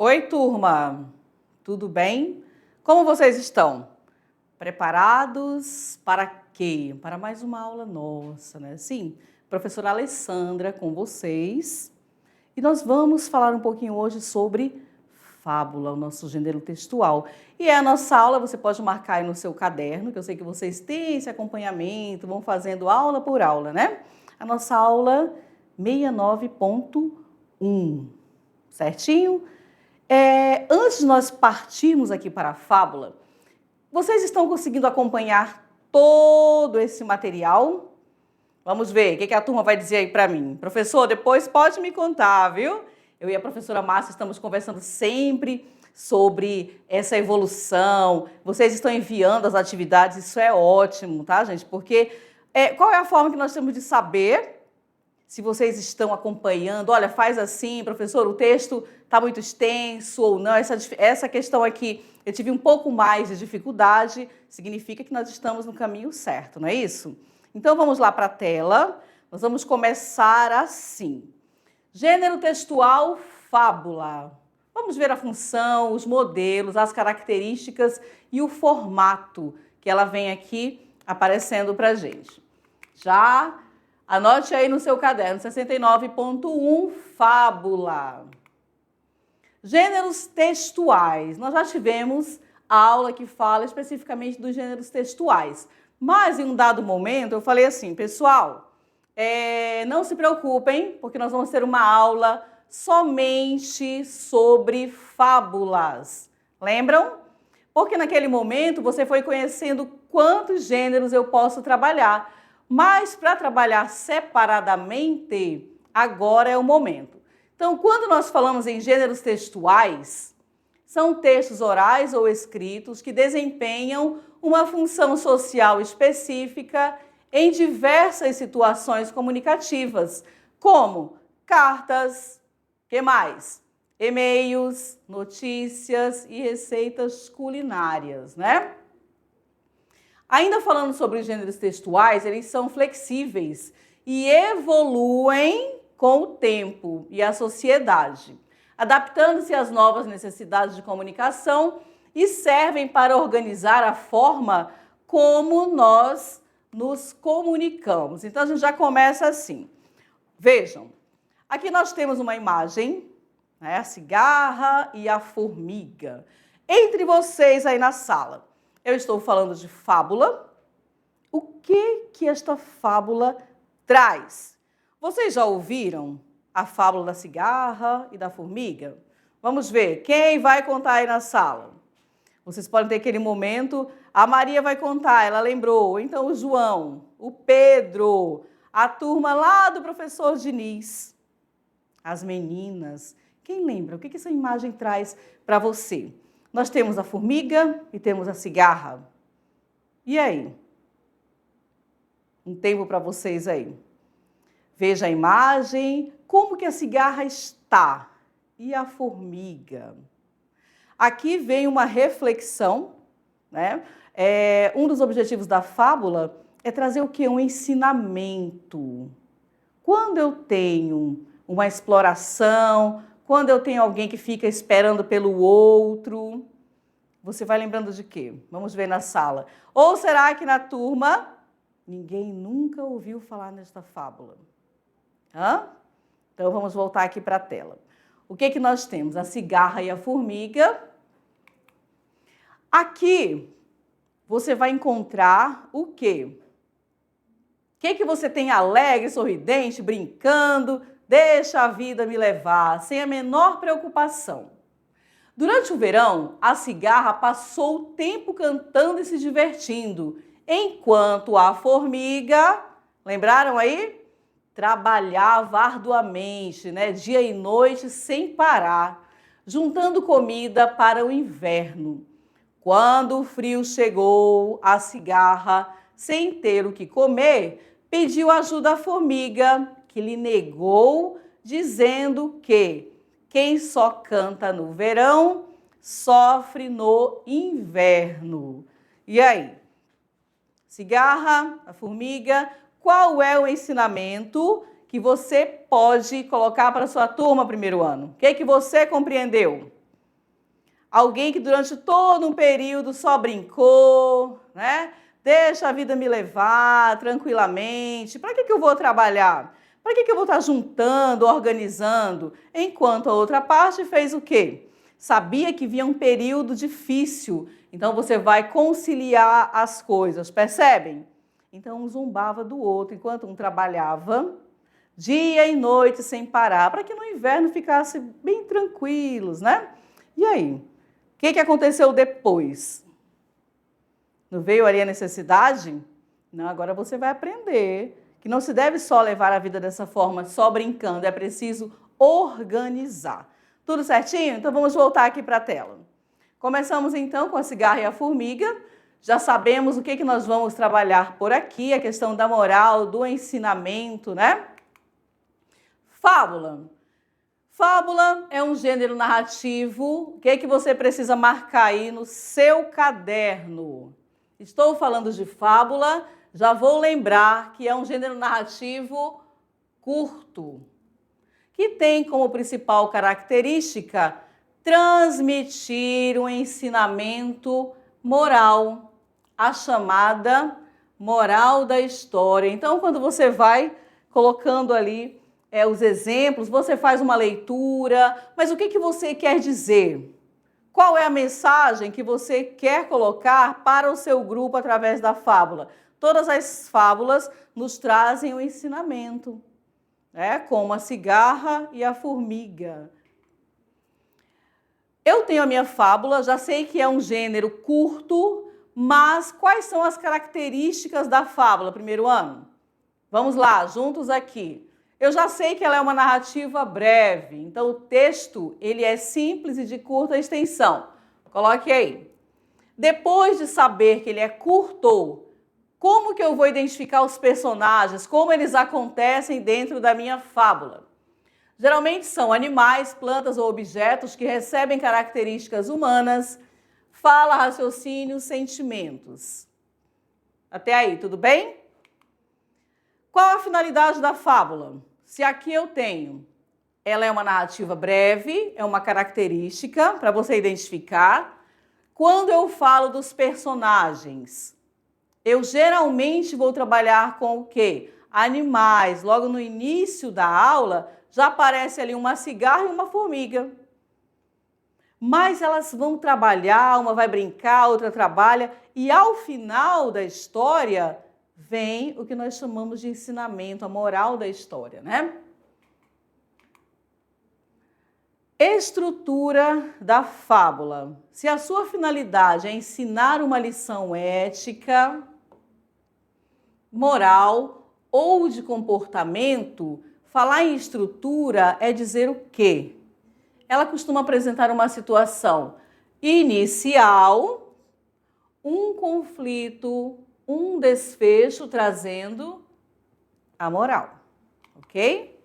Oi, turma! Tudo bem? Como vocês estão? Preparados para quê? Para mais uma aula nossa, né? Sim, professora Alessandra com vocês. E nós vamos falar um pouquinho hoje sobre fábula, o nosso gênero textual. E é a nossa aula, você pode marcar aí no seu caderno, que eu sei que vocês têm esse acompanhamento, vão fazendo aula por aula, né? A nossa aula 69.1, certinho? Antes de nós partirmos aqui para a fábula, vocês estão conseguindo acompanhar todo esse material? Vamos ver, o que a turma vai dizer aí para mim? Professor, depois pode me contar, viu? Eu e a professora Márcia estamos conversando sempre sobre essa evolução. Vocês estão enviando as atividades, isso é ótimo, tá, gente? Porque qual é a forma que nós temos de saber se vocês estão acompanhando? Olha, faz assim, professor, o texto está muito extenso ou não. Essa questão aqui, eu tive um pouco mais de dificuldade, significa que nós estamos no caminho certo, não é isso? Então, vamos lá para a tela. Nós vamos começar assim. Gênero textual, fábula. Vamos ver a função, os modelos, as características e o formato que ela vem aqui aparecendo para a gente. Já anote aí no seu caderno, 69.1, fábula. Gêneros textuais. Nós já tivemos a aula que fala especificamente dos gêneros textuais. Mas, em um dado momento, eu falei assim, pessoal, não se preocupem, porque nós vamos ter uma aula somente sobre fábulas. Lembram? Porque naquele momento você foi conhecendo quantos gêneros eu posso trabalhar. Mas, para trabalhar separadamente, agora é o momento. Então, quando nós falamos em gêneros textuais, são textos orais ou escritos que desempenham uma função social específica em diversas situações comunicativas, como cartas, que mais? E-mails, notícias e receitas culinárias, né? Ainda falando sobre os gêneros textuais, eles são flexíveis e evoluem com o tempo e a sociedade, adaptando-se às novas necessidades de comunicação e servem para organizar a forma como nós nos comunicamos. Então, a gente já começa assim. Vejam, aqui nós temos uma imagem, né, a cigarra e a formiga. Entre vocês aí na sala, eu estou falando de fábula. O que esta fábula traz? Vocês já ouviram a fábula da cigarra e da formiga? Vamos ver, quem vai contar aí na sala? Vocês podem ter aquele momento, a Maria vai contar, ela lembrou, então o João, o Pedro, a turma lá do professor Diniz, as meninas. Quem lembra? O que essa imagem traz para você? Nós temos a formiga e temos a cigarra. E aí? Um tempo para vocês aí. Veja a imagem, como que a cigarra está e a formiga. Aqui vem uma reflexão, né? Um dos objetivos da fábula é trazer o quê? Um ensinamento. Quando eu tenho uma exploração, quando eu tenho alguém que fica esperando pelo outro, você vai lembrando de quê? Vamos ver na sala. Ou será que na turma ninguém nunca ouviu falar nesta fábula? Então, vamos voltar aqui para a tela. O que nós temos? A cigarra e a formiga. Aqui, você vai encontrar o quê? O que você tem alegre, sorridente, brincando, deixa a vida me levar, sem a menor preocupação. Durante o verão, a cigarra passou o tempo cantando e se divertindo, enquanto a formiga, lembraram aí? Trabalhava arduamente, né? Dia e noite sem parar, juntando comida para o inverno. Quando o frio chegou, a cigarra, sem ter o que comer, pediu ajuda à formiga, que lhe negou, dizendo que quem só canta no verão, sofre no inverno. E aí? Cigarra, a formiga, qual é o ensinamento que você pode colocar para a sua turma primeiro ano? O que você compreendeu? Alguém que durante todo um período só brincou, né? Deixa a vida me levar tranquilamente. Para que eu vou trabalhar? Para que eu vou estar juntando, organizando? Enquanto a outra parte fez o quê? Sabia que vinha um período difícil, então você vai conciliar as coisas, percebem? Então um zombava do outro, enquanto um trabalhava dia e noite sem parar, para que no inverno ficasse bem tranquilos, né? E aí? O que aconteceu depois? Não veio ali a necessidade? Não, agora você vai aprender que não se deve só levar a vida dessa forma, só brincando, é preciso organizar. Tudo certinho? Então vamos voltar aqui para a tela. Começamos então com a cigarra e a formiga. Já sabemos o que nós vamos trabalhar por aqui, a questão da moral, do ensinamento, né? Fábula. Fábula é um gênero narrativo. O que você precisa marcar aí no seu caderno? Estou falando de fábula, já vou lembrar que é um gênero narrativo curto, que tem como principal característica transmitir um ensinamento moral, a chamada moral da história. Então, quando você vai colocando ali os exemplos, você faz uma leitura, mas o que você quer dizer? Qual é a mensagem que você quer colocar para o seu grupo através da fábula? Todas as fábulas nos trazem um ensinamento, né? Como a cigarra e a formiga. Eu tenho a minha fábula, já sei que é um gênero curto, mas quais são as características da fábula, primeiro ano? Vamos lá, juntos aqui. Eu já sei que ela é uma narrativa breve, então o texto ele é simples e de curta extensão. Coloque aí. Depois de saber que ele é curto, como que eu vou identificar os personagens, como eles acontecem dentro da minha fábula? Geralmente são animais, plantas ou objetos que recebem características humanas, fala, raciocínio, sentimentos. Até aí, tudo bem? Qual a finalidade da fábula? Se aqui eu tenho, ela é uma narrativa breve, é uma característica para você identificar. Quando eu falo dos personagens, eu geralmente vou trabalhar com o quê? Animais. Logo no início da aula, já aparece ali uma cigarra e uma formiga. Mas elas vão trabalhar, uma vai brincar, outra trabalha, e ao final da história vem o que nós chamamos de ensinamento, a moral da história, né? Estrutura da fábula. Se a sua finalidade é ensinar uma lição ética, moral ou de comportamento, falar em estrutura é dizer o quê? Ela costuma apresentar uma situação inicial, um conflito, um desfecho trazendo a moral, ok?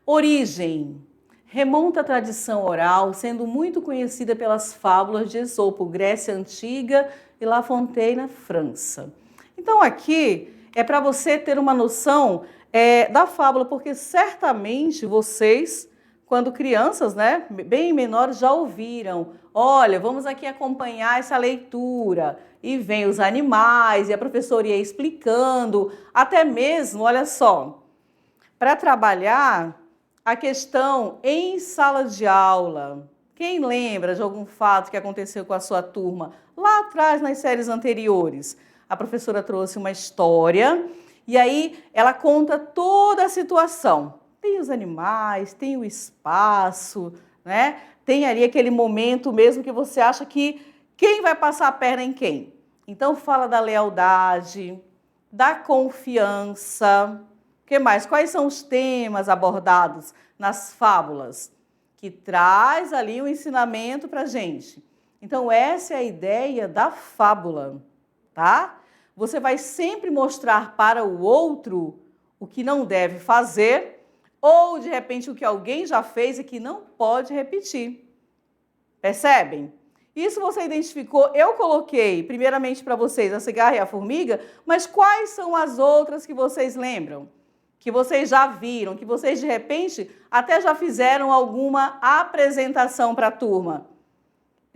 Origem. Remonta à tradição oral, sendo muito conhecida pelas fábulas de Esopo, Grécia Antiga e La Fontaine, França. Então aqui é para você ter uma noção da fábula, porque certamente vocês, quando crianças, né, bem menores, já ouviram. Olha, vamos aqui acompanhar essa leitura. E vem os animais, e a professora ia explicando, até mesmo, olha só, para trabalhar a questão em sala de aula. Quem lembra de algum fato que aconteceu com a sua turma lá atrás, nas séries anteriores? A professora trouxe uma história e aí ela conta toda a situação. Tem os animais, tem o espaço, né? Tem ali aquele momento mesmo que você acha que quem vai passar a perna em quem? Então fala da lealdade, da confiança. O que mais? Quais são os temas abordados nas fábulas? Que traz ali um ensinamento para a gente. Então essa é a ideia da fábula, tá? Você vai sempre mostrar para o outro o que não deve fazer ou, de repente, o que alguém já fez e que não pode repetir. Percebem? Isso você identificou, eu coloquei primeiramente para vocês a cigarra e a formiga, mas quais são as outras que vocês lembram? Que vocês já viram, que vocês de repente até já fizeram alguma apresentação para a turma?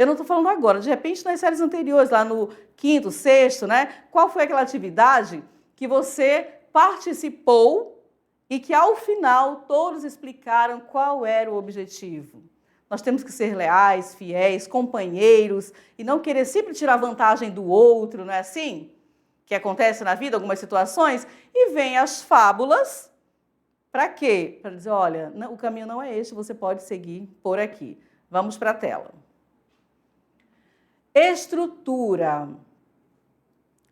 Eu não estou falando agora, de repente nas séries anteriores, lá no quinto, sexto, né? Qual foi aquela atividade que você participou e que ao final todos explicaram qual era o objetivo? Nós temos que ser leais, fiéis, companheiros e não querer sempre tirar vantagem do outro, não é assim? Que acontece na vida, algumas situações, e vem as fábulas, para quê? Para dizer, olha, não, o caminho não é este, você pode seguir por aqui. Vamos para a tela. Estrutura.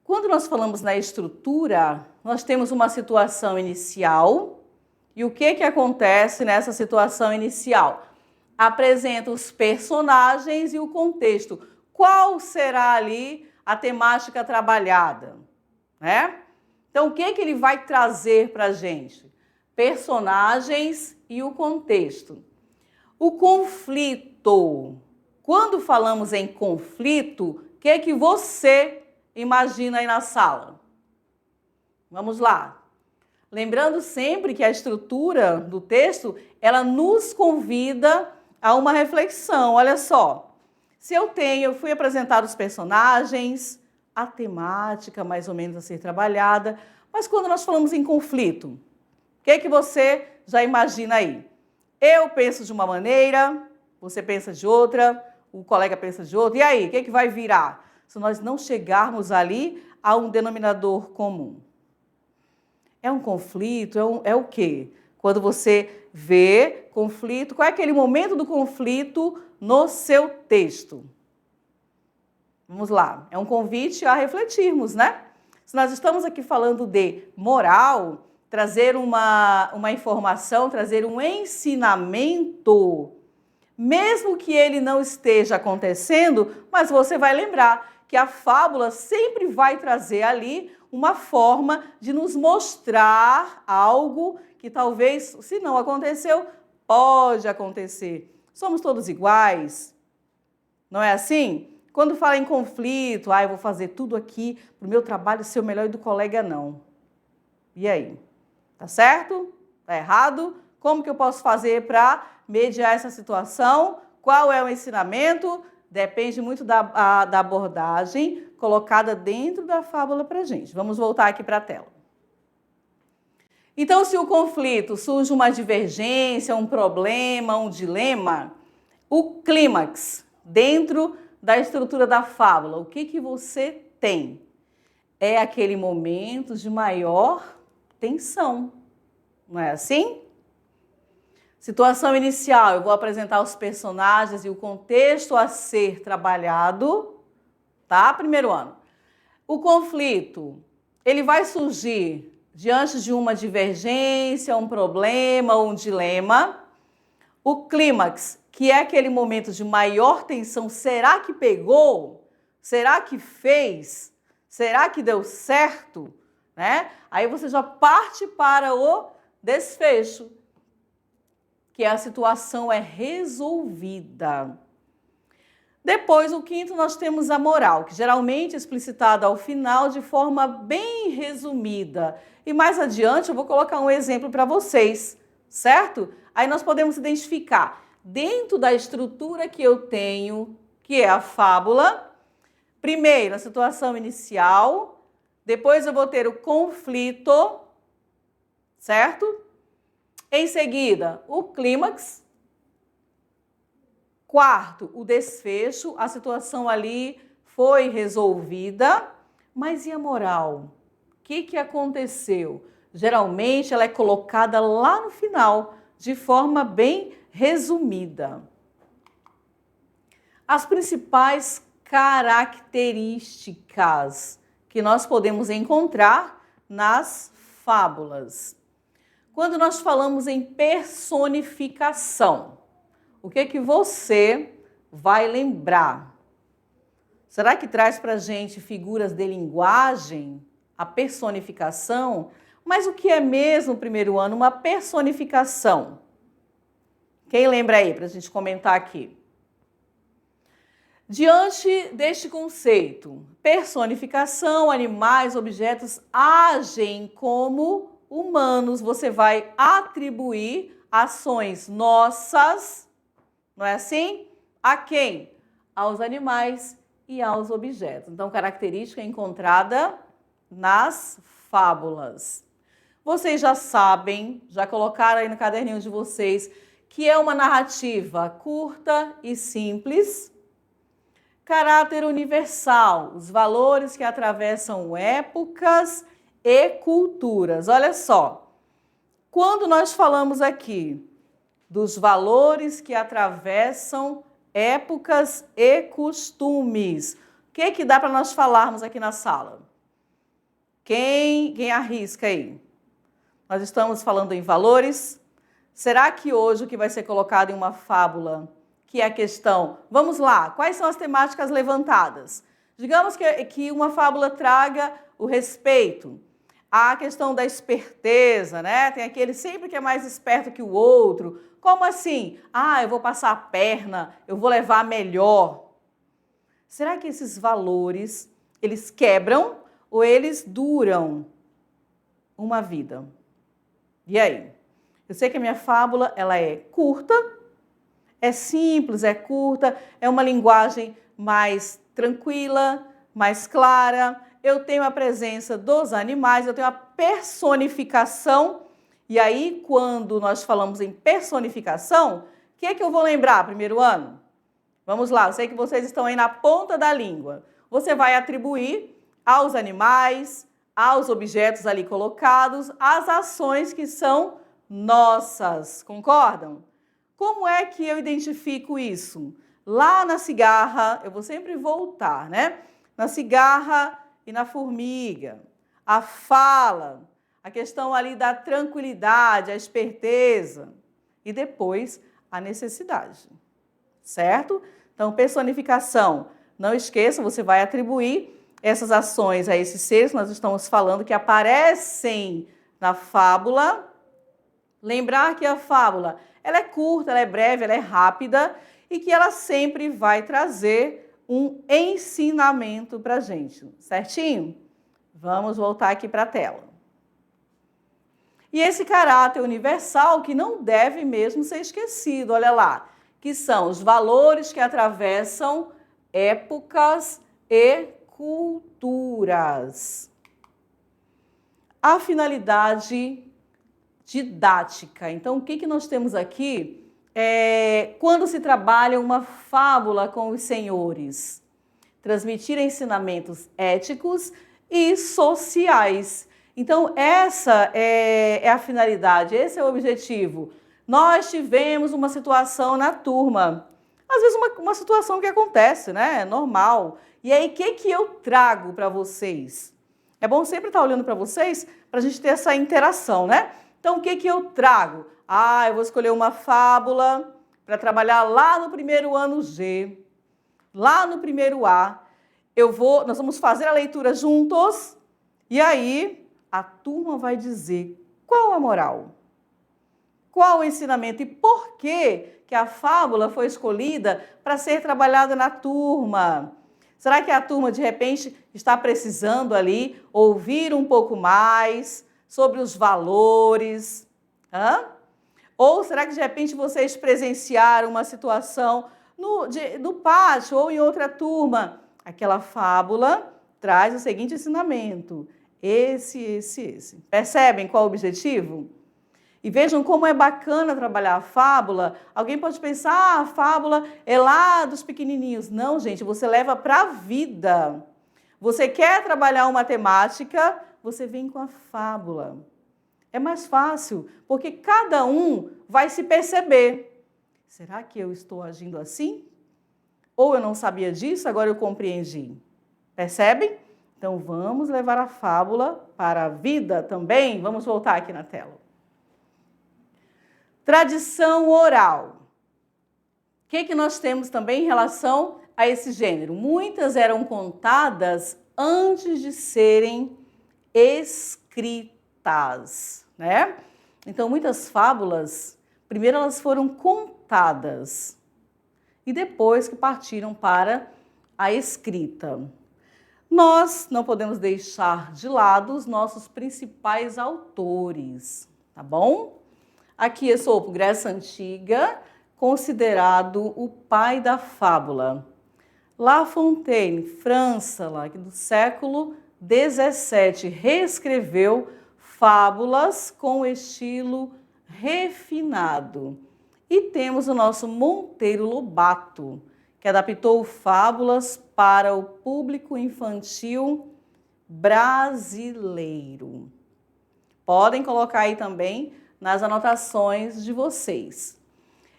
Quando nós falamos na estrutura, nós temos uma situação inicial, e o que acontece nessa situação inicial? Apresenta os personagens e o contexto. Qual será ali a temática trabalhada? Né? Então, o que ele vai trazer para a gente? Personagens e o contexto. O conflito. Quando falamos em conflito, o que você imagina aí na sala? Vamos lá. Lembrando sempre que a estrutura do texto, ela nos convida a uma reflexão. Olha só, se eu fui apresentar os personagens, a temática mais ou menos a ser trabalhada, mas quando nós falamos em conflito, o que você já imagina aí? Eu penso de uma maneira, você pensa de outra, o colega pensa de outra, e aí, o que vai virar? Se nós não chegarmos ali a um denominador comum. É um conflito, é o quê? Quando você vê conflito, qual é aquele momento do conflito no seu texto? Vamos lá, é um convite a refletirmos, né? Se nós estamos aqui falando de moral, trazer uma informação, trazer um ensinamento, mesmo que ele não esteja acontecendo, mas você vai lembrar que a fábula sempre vai trazer ali uma forma de nos mostrar algo que talvez, se não aconteceu, pode acontecer. Somos todos iguais, não é assim? Quando fala em conflito, eu vou fazer tudo aqui para o meu trabalho ser o melhor e do colega não. E aí? Tá certo? Tá errado? Como que eu posso fazer para mediar essa situação? Qual é o ensinamento? Depende muito da abordagem colocada dentro da fábula para a gente. Vamos voltar aqui para a tela. Então, se o conflito surge uma divergência, um problema, um dilema, o clímax, dentro da estrutura da fábula, o que você tem? É aquele momento de maior tensão, não é assim? Situação inicial, eu vou apresentar os personagens e o contexto a ser trabalhado, tá? Primeiro ano. O conflito, ele vai surgir diante de uma divergência, um problema, um dilema. O clímax, que é aquele momento de maior tensão, será que pegou? Será que fez? Será que deu certo? Né? Aí você já parte para o desfecho, que a situação é resolvida. Depois, o quinto, nós temos a moral, que geralmente é explicitada ao final de forma bem resumida. E mais adiante eu vou colocar um exemplo para vocês, certo? Aí nós podemos identificar, dentro da estrutura que eu tenho, que é a fábula, primeiro a situação inicial, depois eu vou ter o conflito, certo? Em seguida, o clímax. Quarto, o desfecho, a situação ali foi resolvida, mas e a moral? O que aconteceu? Geralmente ela é colocada lá no final, de forma bem resumida. As principais características que nós podemos encontrar nas fábulas. Quando nós falamos em personificação, o que você vai lembrar? Será que traz para a gente figuras de linguagem, a personificação? Mas o que é mesmo, primeiro ano, uma personificação? Quem lembra aí, para a gente comentar aqui? Diante deste conceito, personificação, animais, objetos agem como humanos. Você vai atribuir ações nossas, não é assim? A quem? aos animais e aos objetos. Então, característica encontrada nas fábulas. Vocês já sabem, já colocaram aí no caderninho de vocês, que é uma narrativa curta e simples. Caráter universal, os valores que atravessam épocas e culturas. Olha só, quando nós falamos aqui dos valores que atravessam épocas e costumes, o que dá para nós falarmos aqui na sala? Quem arrisca aí? Nós estamos falando em valores. Será que hoje o que vai ser colocado em uma fábula, que é a questão, vamos lá, quais são as temáticas levantadas? Digamos que uma fábula traga o respeito, a questão da esperteza, né? Tem aquele sempre que é mais esperto que o outro. Como assim? Ah, eu vou passar a perna, eu vou levar a melhor. Será que esses valores, eles quebram ou eles duram uma vida? E aí? Eu sei que a minha fábula, ela é curta, é simples, é curta, é uma linguagem mais tranquila, mais clara. Eu tenho a presença dos animais, eu tenho a personificação. E aí, quando nós falamos em personificação, o que é que eu vou lembrar primeiro ano? Vamos lá, eu sei que vocês estão aí na ponta da língua. Você vai atribuir aos animais, aos objetos ali colocados, as ações que são nossas, concordam? Como é que eu identifico isso? Lá na cigarra, eu vou sempre voltar, né? Na cigarra e na formiga, a fala, a questão ali da tranquilidade, a esperteza e depois a necessidade, certo? Então, personificação, não esqueça, você vai atribuir essas ações a esses seres que nós estamos falando que aparecem na fábula. Lembrar que a fábula, ela é curta, ela é breve, ela é rápida e que ela sempre vai trazer um ensinamento para a gente, certinho? Vamos voltar aqui para a tela. E esse caráter universal que não deve mesmo ser esquecido, olha lá, que são os valores que atravessam épocas e culturas. A finalidade didática. Então, o que nós temos aqui quando se trabalha uma fábula com os senhores? Transmitir ensinamentos éticos e sociais. Então, essa é a finalidade, esse é o objetivo. Nós tivemos uma situação na turma, às vezes uma situação que acontece, né? É normal. E aí, o que eu trago para vocês? É bom sempre estar olhando para vocês, para a gente ter essa interação, né? Então, o que eu trago? Ah, eu vou escolher uma fábula para trabalhar lá no primeiro ano G, lá no primeiro A. Nós vamos fazer a leitura juntos e aí a turma vai dizer qual a moral, qual o ensinamento e por que a fábula foi escolhida para ser trabalhada na turma. Será que a turma, de repente, está precisando ali ouvir um pouco mais sobre os valores? Ou será que, de repente, vocês presenciaram uma situação no pátio ou em outra turma? Aquela fábula traz o seguinte ensinamento: esse. Percebem qual o objetivo? E vejam como é bacana trabalhar a fábula. Alguém pode pensar, a fábula é lá dos pequenininhos. Não, gente, você leva para a vida. Você quer trabalhar uma temática, você vem com a fábula. É mais fácil, porque cada um vai se perceber. Será que eu estou agindo assim? Ou eu não sabia disso, agora eu compreendi. Percebem? Então, vamos levar a fábula para a vida também. Vamos voltar aqui na tela. Tradição oral. O que nós temos também em relação a esse gênero? Muitas eram contadas antes de serem escritas, né? Então, muitas fábulas, primeiro elas foram contadas e depois que partiram para a escrita. Nós não podemos deixar de lado os nossos principais autores, tá bom? Aqui Esopo, Grécia Antiga, considerado o pai da fábula. La Fontaine, França, lá do século XVII, reescreveu fábulas com estilo refinado. E temos o nosso Monteiro Lobato, que adaptou fábulas para o público infantil brasileiro. Podem colocar aí também nas anotações de vocês.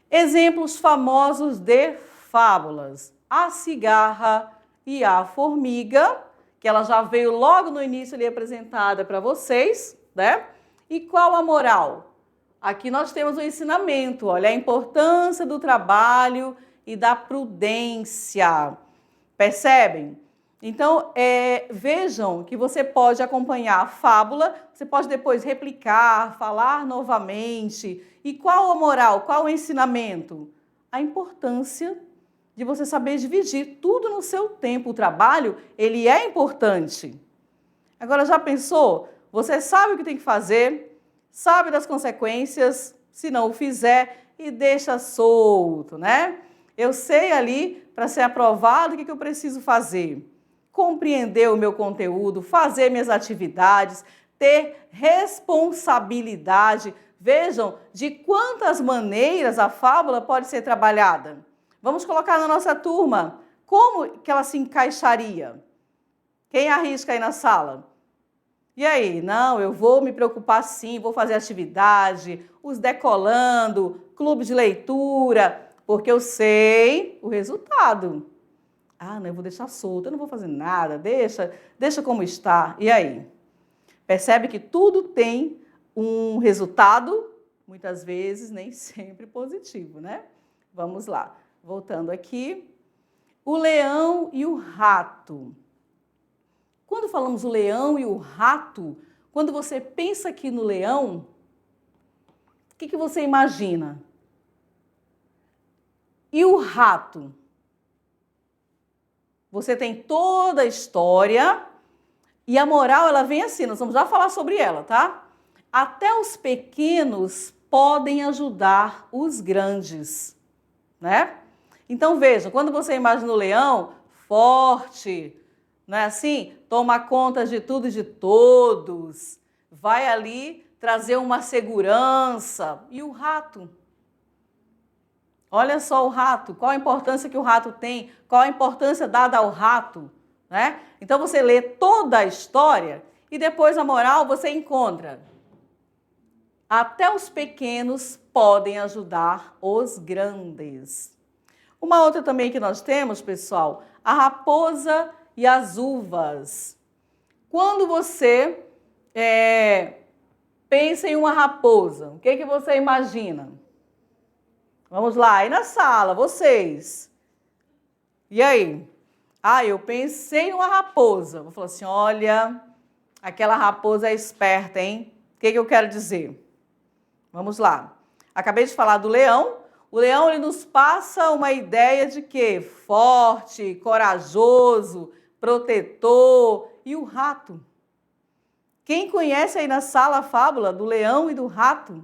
Exemplos famosos de fábulas: A Cigarra e a Formiga, que ela já veio logo no início ali apresentada para vocês, né? E qual a moral? Aqui nós temos um ensinamento, olha, a importância do trabalho e da prudência. Percebem? Então, vejam que você pode acompanhar a fábula, você pode depois replicar, falar novamente. E qual a moral, qual o ensinamento? A importância de você saber dividir tudo no seu tempo. O trabalho, ele é importante. Agora, já pensou? Você sabe o que tem que fazer, sabe das consequências, se não o fizer, e deixa solto, né? Eu sei ali, para ser aprovado, o que eu preciso fazer. Compreender o meu conteúdo, fazer minhas atividades, ter responsabilidade. Vejam de quantas maneiras a fábula pode ser trabalhada. Vamos colocar na nossa turma como que ela se encaixaria. Quem arrisca aí na sala? E aí? Não, eu vou me preocupar sim, vou fazer atividade, os decolando, clube de leitura, porque eu sei o resultado. Ah, não, eu vou deixar solto, eu não vou fazer nada, deixa como está. E aí? Percebe que tudo tem um resultado, muitas vezes nem sempre positivo, né? Vamos lá, voltando aqui. O leão e o rato. Quando falamos o leão e o rato, quando você pensa aqui no leão, o que você imagina? E o rato? Você tem toda a história e a moral, ela vem assim, nós vamos já falar sobre ela, tá? Até os pequenos podem ajudar os grandes, né? Então veja, quando você imagina o leão forte, não é assim? Toma conta de tudo e de todos, vai ali trazer uma segurança. E o rato? Olha só o rato, qual a importância que o rato tem, qual a importância dada ao rato, né? Então você lê toda a história e depois a moral você encontra. Até os pequenos podem ajudar os grandes. Uma outra também que nós temos, pessoal, a raposa e as uvas. Quando você pensa em uma raposa, o que você imagina? Vamos lá, aí na sala, vocês. E aí? Ah, eu pensei em uma raposa. Vou falar assim, olha, aquela raposa é esperta, hein? O que eu quero dizer? Vamos lá. Acabei de falar do leão. O leão, ele nos passa uma ideia de quê? Forte, corajoso, protetor. E o rato? Quem conhece aí na sala a fábula do leão e do rato?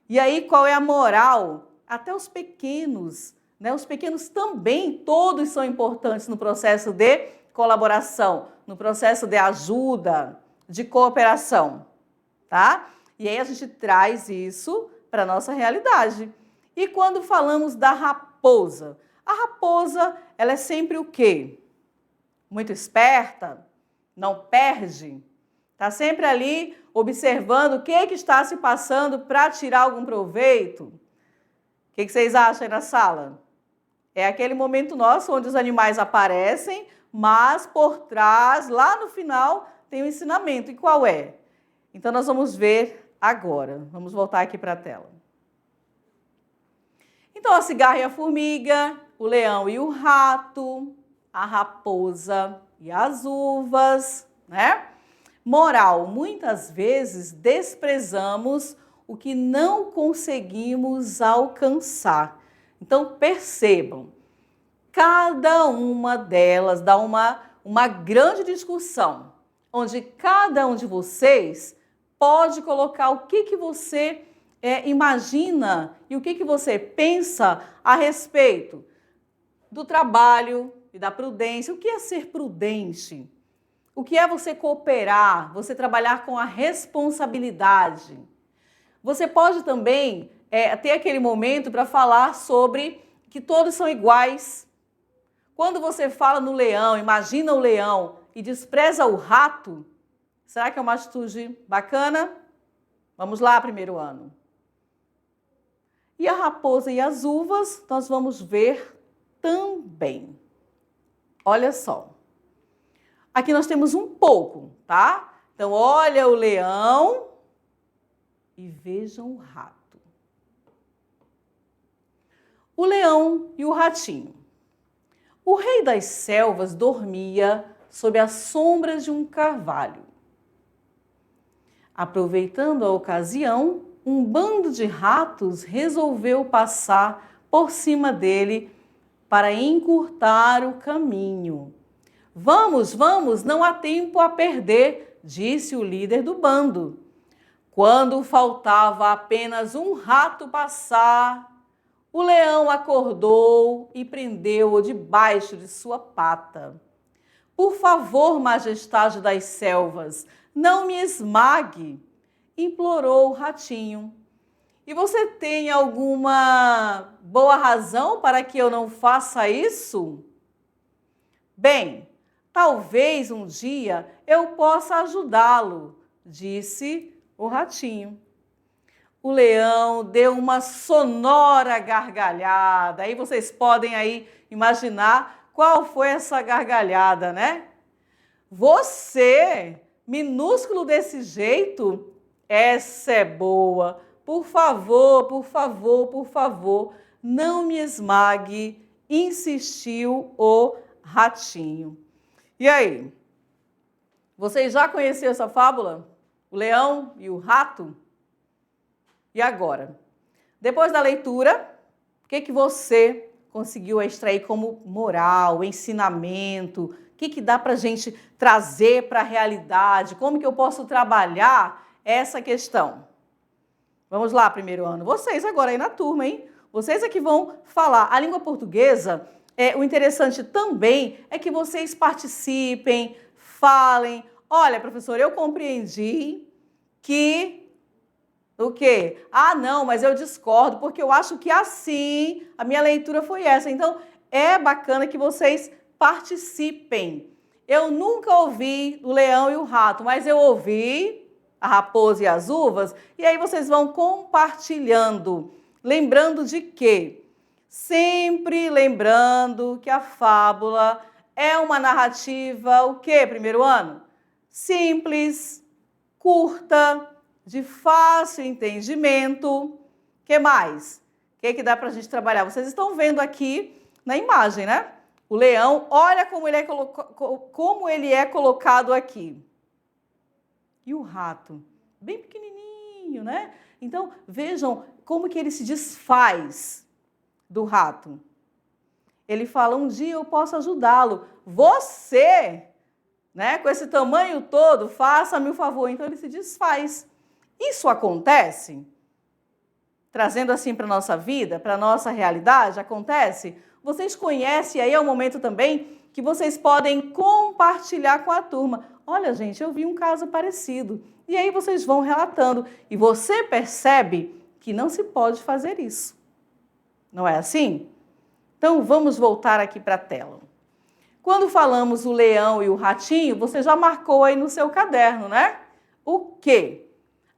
E aí, qual é a moral? Até os pequenos, né? Os pequenos também, todos são importantes no processo de colaboração, no processo de ajuda, de cooperação, tá? E aí a gente traz isso para a nossa realidade. E quando falamos da raposa? A raposa, ela é sempre o quê? Muito esperta, não perde, está sempre ali observando o que está se passando para tirar algum proveito. O que vocês acham aí na sala? É aquele momento nosso onde os animais aparecem, mas por trás, lá no final, tem um ensinamento. E qual é? Então, nós vamos ver agora. Vamos voltar aqui para a tela. Então, a cigarra e a formiga, o leão e o rato, a raposa e as uvas, né? Moral, muitas vezes desprezamos o que não conseguimos alcançar. Então, percebam, cada uma delas dá uma grande discussão, onde cada um de vocês pode colocar o que você imagina e o que você pensa a respeito do trabalho, e da prudência. O que é ser prudente? O que é você cooperar, você trabalhar com a responsabilidade? Você pode também ter aquele momento para falar sobre que todos são iguais. Quando você fala no leão, imagina o leão e despreza o rato, será que é uma atitude bacana? Vamos lá, primeiro ano. E a raposa e as uvas, nós vamos ver também. Olha só. Aqui nós temos um pouco, tá? Então, olha o leão e vejam o rato. O leão e o ratinho. O rei das selvas dormia sob a sombra de um carvalho. Aproveitando a ocasião, um bando de ratos resolveu passar por cima dele para encurtar o caminho. Vamos, vamos, não há tempo a perder, disse o líder do bando. Quando faltava apenas um rato passar, o leão acordou e prendeu-o debaixo de sua pata. Por favor, majestade das selvas, não me esmague, implorou o ratinho. E você tem alguma boa razão para que eu não faça isso? Bem, talvez um dia eu possa ajudá-lo, disse o ratinho. O leão deu uma sonora gargalhada. Aí vocês podem aí imaginar qual foi essa gargalhada, né? Você, minúsculo desse jeito, essa é boa. Por favor, por favor, por favor, não me esmague, insistiu o ratinho. E aí? Vocês já conheceram essa fábula? O leão e o rato? E agora? Depois da leitura, o que você conseguiu extrair como moral, ensinamento? O que dá para a gente trazer para a realidade? Como que eu posso trabalhar essa questão? Vamos lá, primeiro ano. Vocês agora aí na turma, hein? Vocês é que vão falar. A língua portuguesa, o interessante também é que vocês participem, falem. Olha, professor, eu compreendi que... O quê? Ah, não, mas eu discordo, porque eu acho que assim, a minha leitura foi essa. Então, é bacana que vocês participem. Eu nunca ouvi o leão e o rato, mas eu ouvi a raposa e as uvas, e aí vocês vão compartilhando. Lembrando de quê? Sempre lembrando que a fábula é uma narrativa, o quê, primeiro ano? Simples, curta, de fácil entendimento. O que mais? O que dá para a gente trabalhar? Vocês estão vendo aqui na imagem, né? O leão, olha como ele é colocado aqui. E o rato? Bem pequenininho, né? Então, vejam como que ele se desfaz do rato. Ele fala, um dia eu posso ajudá-lo. Você, né, com esse tamanho todo, faça-me o favor. Então, ele se desfaz. Isso acontece? Trazendo assim para a nossa vida, para a nossa realidade, acontece? Vocês conhecem, aí é o momento também que vocês podem compartilhar com a turma. Olha, gente, eu vi um caso parecido. E aí vocês vão relatando. E você percebe que não se pode fazer isso. Não é assim? Então, vamos voltar aqui para a tela. Quando falamos o leão e o ratinho, você já marcou aí no seu caderno, né? O quê?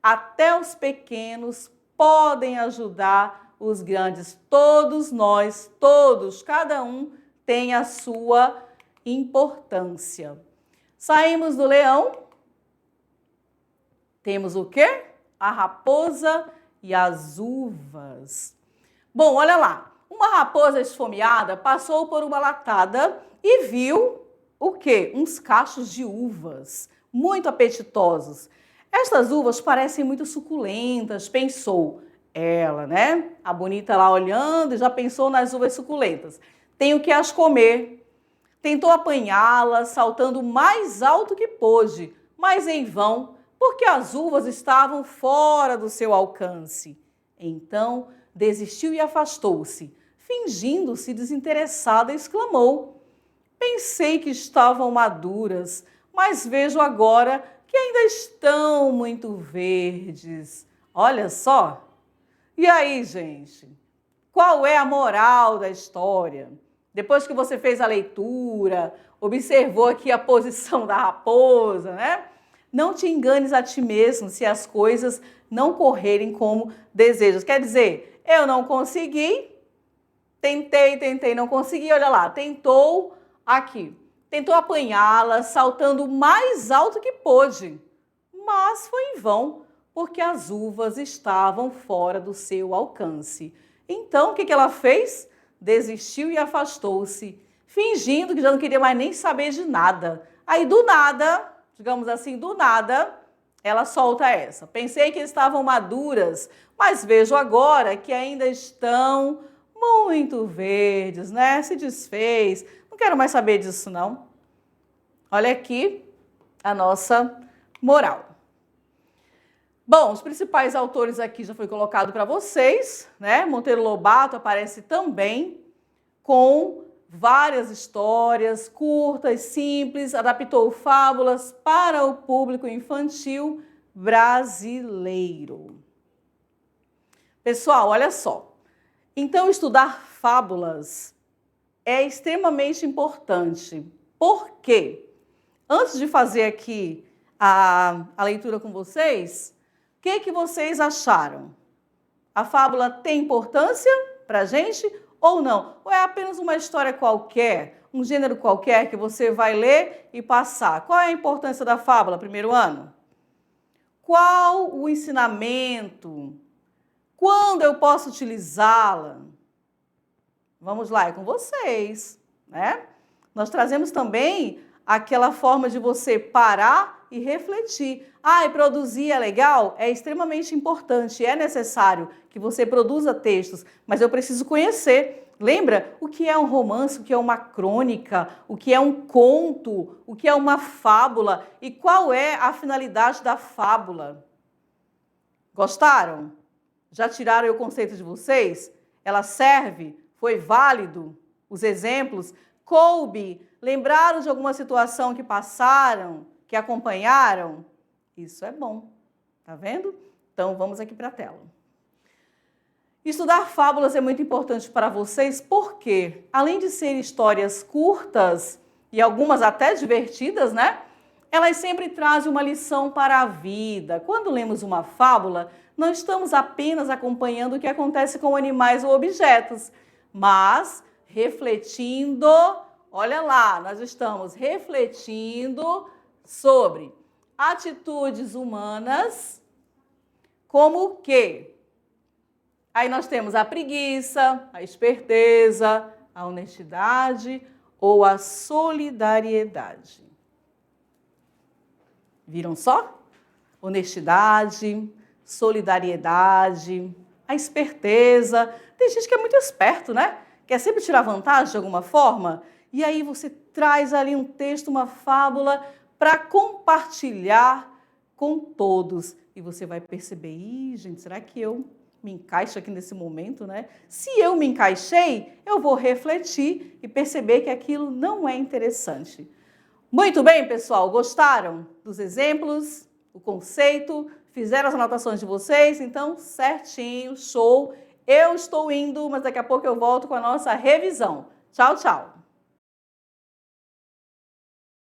Até os pequenos podem ajudar os grandes. Todos nós, todos, cada um tem a sua importância. Saímos do leão. Temos o quê? A raposa e as uvas. Bom, olha lá. Uma raposa esfomeada passou por uma latada e viu o quê? Uns cachos de uvas, muito apetitosos. Estas uvas parecem muito suculentas, pensou ela, né? A bonita lá olhando e já pensou nas uvas suculentas. Tenho que as comer. Tentou apanhá-las, saltando o mais alto que pôde, mas em vão, porque as uvas estavam fora do seu alcance. Então, desistiu e afastou-se. Fingindo-se desinteressada, exclamou: Pensei que estavam maduras, mas vejo agora que ainda estão muito verdes. Olha só! E aí, gente? Qual é a moral da história? Depois que você fez a leitura, observou aqui a posição da raposa, né? Não te enganes a ti mesmo se as coisas não correrem como desejas. Quer dizer, eu não consegui, tentei, não consegui, olha lá, tentou aqui. Tentou apanhá-la, saltando o mais alto que pôde, mas foi em vão, porque as uvas estavam fora do seu alcance. Então, o que ela fez? Desistiu e afastou-se, fingindo que já não queria mais nem saber de nada. Aí, do nada, digamos assim, do nada, ela solta essa. Pensei que estavam maduras, mas vejo agora que ainda estão muito verdes, né? Se desfez. Não quero mais saber disso, não. Olha aqui a nossa moral. Bom, os principais autores aqui já foi colocado para vocês, né? Monteiro Lobato aparece também com várias histórias curtas, simples, adaptou fábulas para o público infantil brasileiro. Pessoal, olha só. Então, estudar fábulas é extremamente importante. Por quê? Antes de fazer aqui a leitura com vocês, o que vocês acharam? A fábula tem importância para a gente ou não? Ou é apenas uma história qualquer, um gênero qualquer que você vai ler e passar? Qual é a importância da fábula, primeiro ano? Qual o ensinamento? Quando eu posso utilizá-la? Vamos lá, é com vocês, né? Nós trazemos também aquela forma de você parar e refletir. E produzir é legal? É extremamente importante, é necessário que você produza textos, mas eu preciso conhecer. Lembra o que é um romance, o que é uma crônica, o que é um conto, o que é uma fábula e qual é a finalidade da fábula? Gostaram? Já tiraram o conceito de vocês? Ela serve? Foi válido? Os exemplos? Coube? Lembraram de alguma situação que passaram, que acompanharam? Isso é bom, tá vendo? Então, vamos aqui para a tela. Estudar fábulas é muito importante para vocês porque, além de serem histórias curtas e algumas até divertidas, né? Elas sempre trazem uma lição para a vida. Quando lemos uma fábula, não estamos apenas acompanhando o que acontece com animais ou objetos, mas refletindo, olha lá, nós estamos refletindo sobre atitudes humanas, como o quê? Aí nós temos a preguiça, a esperteza, a honestidade ou a solidariedade. Viram só? Honestidade, solidariedade, a esperteza. Tem gente que é muito esperto, né? Quer sempre tirar vantagem de alguma forma. E aí você traz ali um texto, uma fábula para compartilhar com todos. E você vai perceber, gente, será que eu me encaixo aqui nesse momento, né? Se eu me encaixei, eu vou refletir e perceber que aquilo não é interessante. Muito bem, pessoal, gostaram dos exemplos, o conceito, fizeram as anotações de vocês? Então, certinho, show. Eu estou indo, mas daqui a pouco eu volto com a nossa revisão. Tchau, tchau!